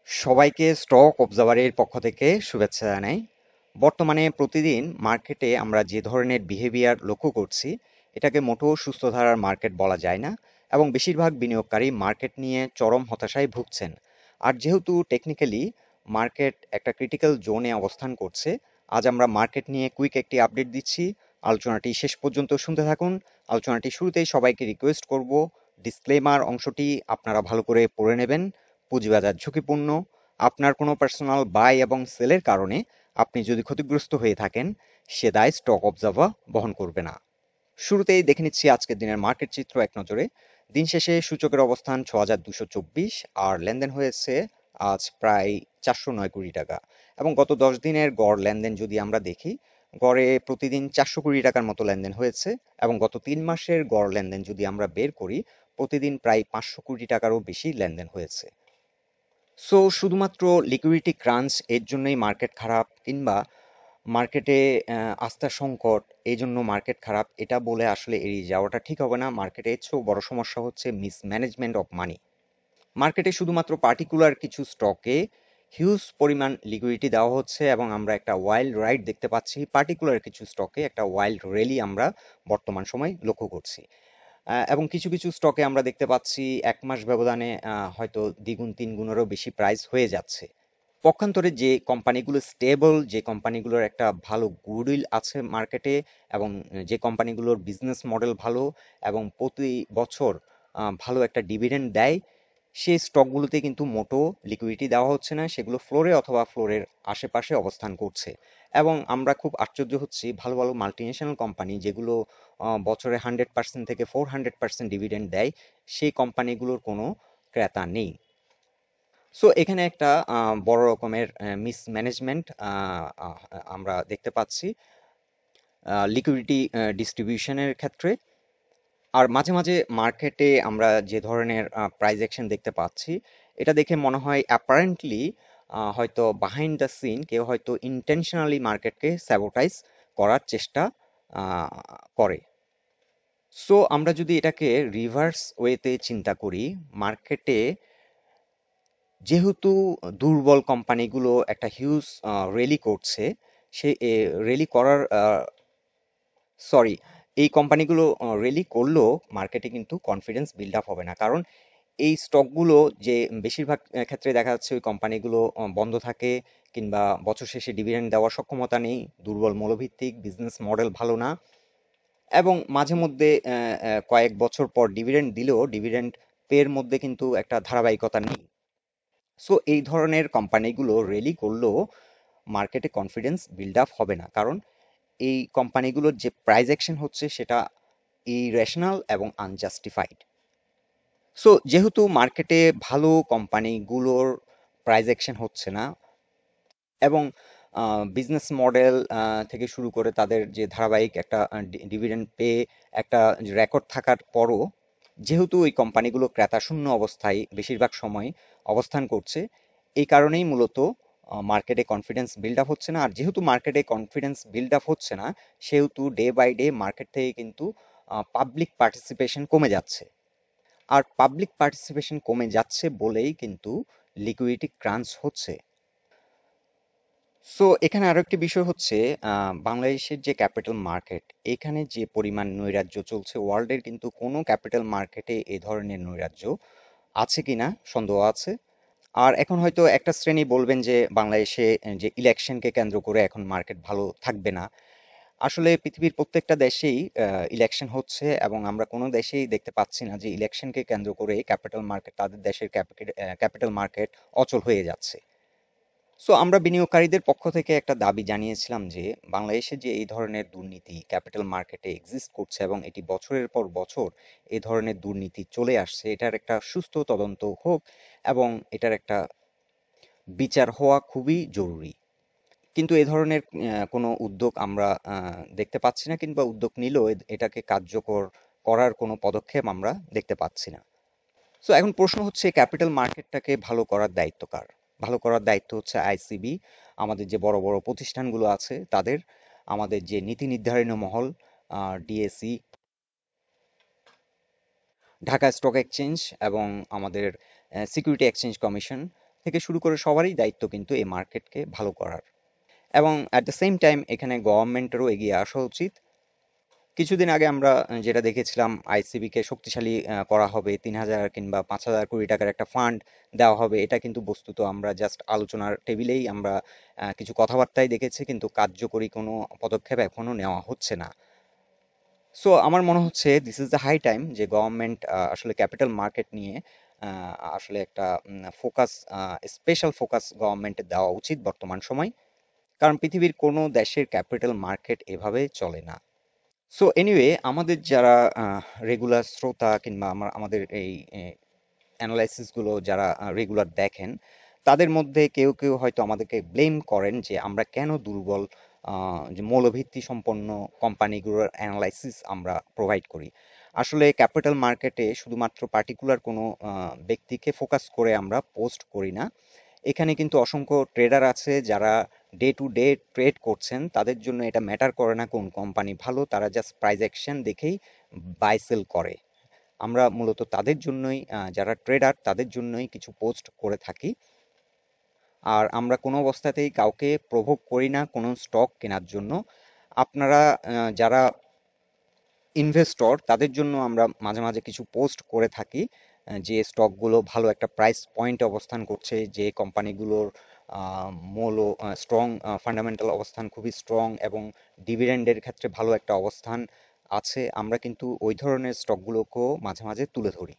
সবাইকে স্টক অবজারভারের পক্ষ থেকে শুভেচ্ছা জানাই। বর্তমানে প্রতিদিন মার্কেটে আমরা যে ধরনের বিহেভিয়ার লক্ষ্য করছি, এটাকে মোটেও সুস্থ ধারার মার্কেট বলা যায় না এবং বেশিরভাগ বিনিয়োগকারী মার্কেট নিয়ে চরম হতাশায় ভুগছেন। আর যেহেতু টেকনিক্যালি মার্কেট একটা ক্রিটিক্যাল জোনে অবস্থান করছে, আজ আমরা মার্কেট নিয়ে কুইক একটি আপডেট দিচ্ছি। আলোচনাটি শেষ পর্যন্ত শুনতে থাকুন। আলোচনাটি শুরুতেই সবাইকে রিকোয়েস্ট করব, ডিসক্লেমার অংশটি আপনারা ভালো করে পড়ে নেবেন। পুঁজিবাজার ঝুঁকিপূর্ণ। আপনার কোনো পার্সোনাল বাই এবং সেলের কারণে আপনি যদি ক্ষতিগ্রস্ত হয়ে থাকেন, সে দায় স্টক অবজার্ভার বহন করবে না। শুরুতেই দেখে নিচ্ছি আজকের দিনের মার্কেট চিত্র এক নজরে। দিন শেষে সূচকের অবস্থান ৬,২২৪ আর লেনদেন হয়েছে আজ প্রায় ৪০৯ কোটি টাকা। এবং গত ১০ দিনের গড় লেনদেন যদি আমরা দেখি, গড়ে প্রতিদিন ৪০০ কোটি টাকার মতো লেনদেন হয়েছে এবং গত ৩ মাসের গড় লেনদেন যদি আমরা বের করি, প্রতিদিন প্রায় ৫০০ কোটি টাকারও বেশি লেনদেন হয়েছে। সো শুধুমাত্র লিকুইডিটি ক্রাঞ্চ এর জন্যই মার্কেট খারাপ, কিংবা মার্কেটে আস্থার সংকট এই জন্য মার্কেট খারাপ, এটা বলে আসলে এড়িয়ে যাওয়াটা ঠিক হবে না। মার্কেটে এর চেয়েও বড় সমস্যা হচ্ছে মিসম্যানেজমেন্ট অফ মানি। মার্কেটে শুধুমাত্র পার্টিকুলার কিছু স্টকে হিউজ পরিমাণ লিকুইডিটি দেওয়া হচ্ছে এবং আমরা একটা ওয়াইল্ড রাইড দেখতে পাচ্ছি। পার্টিকুলার কিছু স্টকে একটা ওয়াইল্ড র্যালি আমরা বর্তমান সময় লক্ষ্য করছি। এবং কিছু কিছু স্টকে আমরা দেখতে পাচ্ছি ১ মাস ব্যবধানে হয়তো দ্বিগুণ ৩ গুণেরও বেশি প্রাইস হয়ে যাচ্ছে। পক্ষান্তরে যে কোম্পানিগুলো স্টেবল, যে কোম্পানিগুলোর একটা ভালো গুডউইল আছে মার্কেটে এবং যে কোম্পানিগুলোর বিজনেস মডেল ভালো এবং প্রতি বছর ভালো একটা ডিভিডেন্ড দেয়, সেই স্টকগুলোতে কিন্তু মোটো লিকুইডিটি দেওয়া হচ্ছে না, সেগুলো ফ্লোরে অথবা ফ্লোরের আশেপাশে অবস্থান করছে। এবং আমরা খুব আশ্চর্য হচ্ছি, ভালো ভালো মাল্টিনেশনাল কোম্পানি যেগুলো বছরে 100% থেকে 400% ডিভিডেন্ড দেয়, সেই কোম্পানিগুলোর কোনো ক্রেতা নেই। সো এখানে একটা বড় রকমের মিসম্যানেজমেন্ট আমরা দেখতে পাচ্ছি লিকুইডিটি ডিস্ট্রিবিউশনের ক্ষেত্রে। আর মাঝে মাঝে মার্কেটে আমরা যে ধরনের প্রাইস অ্যাকশন দেখতে পাচ্ছি, এটা দেখে মনে হয় অ্যাপারেন্টলি হয়তো বিহাইন্ড দ্য সিন কেউ হয়তো ইন্টেনশনালি মার্কেটকে স্যাবোটাইজ করার চেষ্টা আহ, করে। সো আমরা যদি এটাকে রিভার্স ওয়েতে চিন্তা করি, মার্কেটে যেহেতু দুর্বল কোম্পানিগুলো একটা হিউজ র্যালি করছে, সে র্যালি করার সরি এই কোম্পানিগুলো র্যালি করলেও মার্কেটে কিন্তু কনফিডেন্স বিল্ড আপ হবে না, কারণ এই স্টকগুলো যে বেশিরভাগ ক্ষেত্রে দেখা যাচ্ছে ওই কোম্পানিগুলো বন্ধ থাকে, কিংবা বছর শেষে ডিভিডেন্ড দেওয়ার সক্ষমতা নেই, দুর্বল মূল্যভিত্তিক, বিজনেস মডেল ভালো না, এবং মাঝে মধ্যে কয়েক বছর পর ডিভিডেন্ড দিলেও ডিভিডেন্ড পের মধ্যে কিন্তু একটা ধারাবাহিকতা নেই। সো এই ধরনের কোম্পানিগুলো র্যালি করলেও মার্কেটে কনফিডেন্স বিল্ড আপ হবে না, কারণ এই কোম্পানিগুলোর যে প্রাইস অ্যাকশন হচ্ছে সেটা ইরেশনাল এবং আনজাস্টিফাইড। সো যেহেতু মার্কেটে ভালো কোম্পানিগুলোর প্রাইস অ্যাকশন হচ্ছে না এবং বিজনেস মডেল থেকে শুরু করে তাদের যে ধারাবাহিক একটা ডিভিডেন্ড পে একটা রেকর্ড থাকার পরও যেহেতু ওই কোম্পানিগুলো ক্রেতাশূন্য অবস্থায় বেশিরভাগ সময় অবস্থান করছে, এই কারণেই মূলত মার্কেটে কনফিডেন্স বিল্ড আপ হচ্ছে না। আর যেহেতু মার্কেটে কনফিডেন্স বিল্ড আপ হচ্ছে না, সেহেতু ডে বাই ডে মার্কেট থেকে কিন্তু পাবলিক পার্টিসিপেশন কমে যাচ্ছে। আর পাবলিক পার্টিসিপেশন কমে যাচ্ছে বলেই কিন্তু লিকুইডিটি ক্রাঞ্চ হচ্ছে। সো এখানে আরো একটি বিষয় হচ্ছে, বাংলাদেশের যে ক্যাপিটাল মার্কেট, এখানে যে পরিমাণ নৈরাজ্য চলছে, ওয়ার্ল্ডের কিন্তু কোনো ক্যাপিটাল মার্কেটে এই ধরনের নৈরাজ্য আছে কিনা সন্দেহ আছে। আর এখন হয়তো একটা শ্রেণী বলবেন যে বাংলাদেশে যে ইলেকশনকে কেন্দ্র করে এখন মার্কেট ভালো থাকবে না। আসলে পৃথিবীর প্রত্যেকটা দেশেই ইলেকশন হচ্ছে এবং আমরা কোনো দেশেই দেখতে পাচ্ছি না যে ইলেকশনকে কেন্দ্র করে ক্যাপিটাল মার্কেট, তাদের দেশের ক্যাপিটাল মার্কেট অচল হয়ে যাচ্ছে। সো আমরা বিনিয়োগকারীদের পক্ষ থেকে একটা দাবি জানিয়েছিলাম যে বাংলাদেশে যে এই ধরনের দুর্নীতি ক্যাপিটাল মার্কেটে এক্সিস্ট করছে এবং এটি বছরের পর বছর এই ধরনের দুর্নীতি চলে আসছে, এটার একটা সুস্থ তদন্ত হোক এবং এটার একটা বিচার হওয়া খুবই জরুরি। কিন্তু এ ধরনের কোনো উদ্যোগ আমরা দেখতে পাচ্ছি না, কিংবা উদ্যোগ নিলেও এটাকে কার্যকর করার কোনো পদক্ষেপ আমরা দেখতে পাচ্ছি না। সো এখন প্রশ্ন হচ্ছে, ক্যাপিটাল মার্কেটটাকে ভালো করার দায়িত্ব কার? ভালো করার দায়িত্ব হচ্ছে আইসিবি, আমাদের যে বড় বড় প্রতিষ্ঠানগুলো আছে তাদের, আমাদের যে নীতি নির্ধারণী মহল, ডিএসই, ঢাকা স্টক এক্সচেঞ্জ এবং আমাদের সিকিউরিটি এক্সচেঞ্জ কমিশন থেকে শুরু করে সবারই দায়িত্ব কিন্তু এই মার্কেটকে ভালো করার। এবং অ্যাট দ্য সেম টাইম এখানে গভর্নমেন্টেরও এগিয়ে আসা উচিত। কিছুদিন আগে আমরা যেটা দেখেছিলাম, আইসিবি কে শক্তিশালী করা হবে, ৩,০০০ কিংবা ৫,০০০ কোটি টাকার একটা ফান্ড দেওয়া হবে। এটা কিন্তু বস্তুত আমরা জাস্ট আলোচনার টেবিলেই আমরা কিছু কথাবার্তাই দেখেছি, কিন্তু কার্যকরী কোনো পদক্ষেপ এখনো নেওয়া হচ্ছে না। সো আমার মনে হচ্ছে this is the high time যে গভর্নমেন্ট আসলে ক্যাপিটাল মার্কেট নিয়ে আসলে একটা ফোকাস, স্পেশাল ফোকাস গভর্নমেন্টের দেওয়া উচিত বর্তমান সময়। কারণ পৃথিবীর কোনো দেশের ক্যাপিটাল মার্কেট এভাবে চলে না। সো এনিওয়ে, আমাদের যারা রেগুলার শ্রোতা কিংবা আমাদের এই অ্যানালাইসিস গুলো যারা রেগুলার দেখেন, তাদের মধ্যে কেউ কেউ হয়তো আমাদেরকে ব্লেম করেন যে আমরা কেন দুর্বল যে মৌলভিত্তি সম্পন্ন কোম্পানিগুলোর অ্যানালাইসিস আমরা প্রোভাইড করি। আসলে ক্যাপিটাল মার্কেটে শুধুমাত্র পার্টিকুলার কোনো ব্যক্তিকে ফোকাস করে আমরা পোস্ট করি না। এখানে কিন্তু অসংখ্য ট্রেডার আছে যারা ডে টু ডে ট্রেড করছেন। তাদের জন্য এটা ম্যাটার করে না কোন কোম্পানি ভালো, তারা জাস্ট প্রাইস অ্যাকশন দেখেই বাই সেল করে। আমরা মূলত তাদের জন্যই, যারা ট্রেডার তাদের জন্যই কিছু পোস্ট করে থাকি। আর আমরা কোনো অবস্থাতেই কাউকে প্রভোগ করি না কোনো স্টক কেনার জন্য। আপনারা যারা ইনভেস্টর, তাদের জন্য আমরা মাঝে মাঝে কিছু পোস্ট করে থাকি যে স্টকগুলো ভালো একটা প্রাইস পয়েন্টে অবস্থান করছে, যে কোম্পানিগুলোর মূল স্ট্রং ফান্ডামেন্টাল অবস্থান খুবই স্ট্রং এবং ডিভিডেন্ডের ক্ষেত্রে ভালো একটা অবস্থান আছে। আমরা কিন্তু ওই ধরনের স্টকগুলোকেও মাঝে মাঝে তুলে ধরি।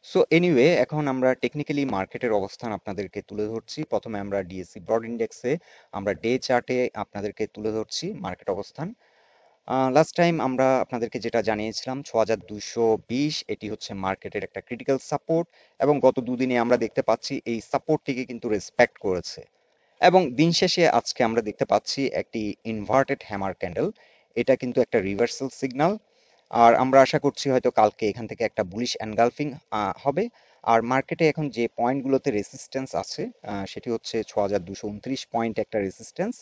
সো এনিওয়ে, এখন আমরা টেকনিক্যালি মার্কেটের অবস্থান আপনাদেরকে তুলে ধরছি। প্রথমে আমরা ডিএসসি ব্রড ইন্ডেক্সে আমরা ডে চার্টে আপনাদেরকে তুলে ধরছি মার্কেট অবস্থান। লাস্ট টাইম আমরা আপনাদেরকে যেটা জানিয়েছিলাম ৬,২২০, এটি হচ্ছে মার্কেটের একটা ক্রিটিক্যাল সাপোর্ট, এবং গত দুদিনে আমরা দেখতে পাচ্ছি এই সাপোর্টটিকে কিন্তু রেসপেক্ট করেছে। এবং দিন শেষে আজকে আমরা দেখতে পাচ্ছি একটি ইনভার্টেড হ্যামার ক্যান্ডেল। এটা কিন্তু একটা রিভার্সাল সিগন্যাল। আর আমরা আশা করছি হয়তো কালকে এখান থেকে একটা বুলিশ এনগালফিং হবে। আর মার্কেটে এখন যে পয়েন্টগুলোতে রেসিস্ট্যান্স আছে, সেটি হচ্ছে ৬,২২৯ পয়েন্ট একটা রেসিস্ট্যান্স,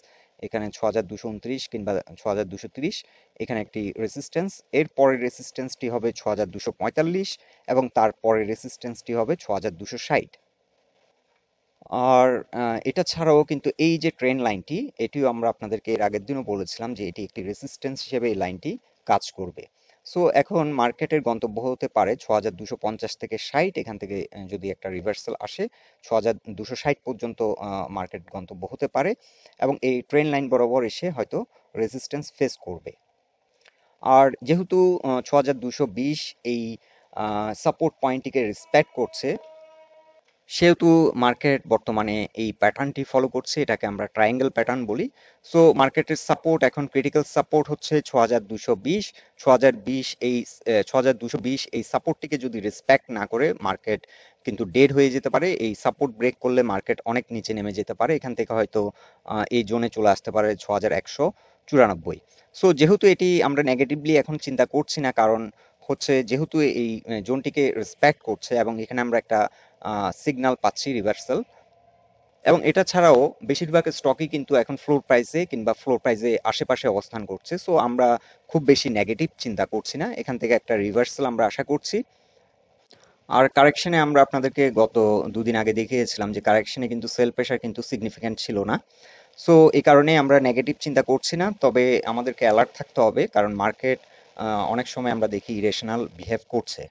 এখানে ৬,২২৯ কিংবা ৬,২৩০ এখানে একটি রেসিস্ট্যান্স। এর পরের রেসিস্ট্যান্সটি হবে ৬,২৪৫ এবং তার পরের রেসিস্ট্যান্সটি হবে ৬,২৬০। আর এটা ছাড়াও কিন্তু এই যে ট্রেন্ড লাইনটি, এটিও আমরা আপনাদেরকে এর আগের দিনও বলেছিলাম যে এটি একটি রেসিস্ট্যান্স হিসেবে এই লাইনটি কাজ করবে। সো এখন মার্কেটের গন্তব্য হতে পারে ৬,২৫০ থেকে ৬০। এখান থেকে যদি একটা রিভার্সাল আসে, ৬,২৬০ পর্যন্ত মার্কেট গন্তব্য হতে পারে এবং এই ট্রেন্ড লাইন বরাবর এসে হয়তো রেসিস্ট্যান্স ফেস করবে। আর যেহেতু ৬,২২০ এই সাপোর্ট পয়েন্টটিকে রেসপেক্ট করছে, সেহেতু মার্কেট বর্তমানে এই প্যাটার্নটি ফলো করছে, এটাকে আমরা ট্রায়াঙ্গেল প্যাটার্ন বলি। সো মার্কেটের সাপোর্ট এখন ক্রিটিক্যাল সাপোর্ট হচ্ছে ৬,২২০। ৬,০২০ এই ৬,২২০ এই সাপোর্টটিকে যদি রেসপেক্ট না করে মার্কেট কিন্তু ডেড হয়ে যেতে পারে। এই সাপোর্ট ব্রেক করলে মার্কেট অনেক নিচে নেমে যেতে পারে, এখান থেকে হয়তো এই জোনে চলে আসতে পারে ৬,১৯৪। সো যেহেতু এটি আমরা নেগেটিভলি এখন চিন্তা করছি না, কারণ হচ্ছে যেহেতু এই জোনটিকে রেসপেক্ট করছে এবং এখানে আমরা একটা সিগন্যাল পাচ্ছি রিভার্সাল। এবং এটা ছাড়াও বেশিরভাগ স্টকই কিন্তু এখন ফ্লোর প্রাইসে কিংবা ফ্লোর প্রাইসে আশেপাশে অবস্থান করছে। সো আমরা খুব বেশি নেগেটিভ চিন্তা করছি না, এখান থেকে একটা রিভার্সাল আমরা আশা করছি। আর কারেকশনে আমরা আপনাদেরকে গত দুদিন আগে দেখিয়েছিলাম যে কারেকশনে কিন্তু সেল প্রেশার কিন্তু সিগনিফিক্যান্ট ছিল না। সো এই কারণে আমরা নেগেটিভ চিন্তা করছি না, তবে আমাদেরকে অ্যালার্ট থাকতে হবে, কারণ মার্কেট অনেক সময় আমরা দেখি ইরেশনাল বিহেভ করছে।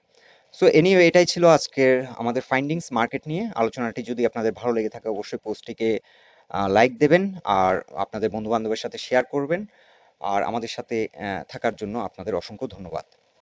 সো এনিওয়ে, এটাই ছিল আজকের আমাদের ফাইন্ডিংস মার্কেট নিয়ে। আলোচনাটি যদি আপনাদের ভালো লেগে থাকে অবশ্যই পোস্টটিকে লাইক দেবেন আর আপনাদের বন্ধু বান্ধবের সাথে শেয়ার করবেন। আর আমাদের সাথে থাকার জন্য আপনাদের অসংখ্য ধন্যবাদ।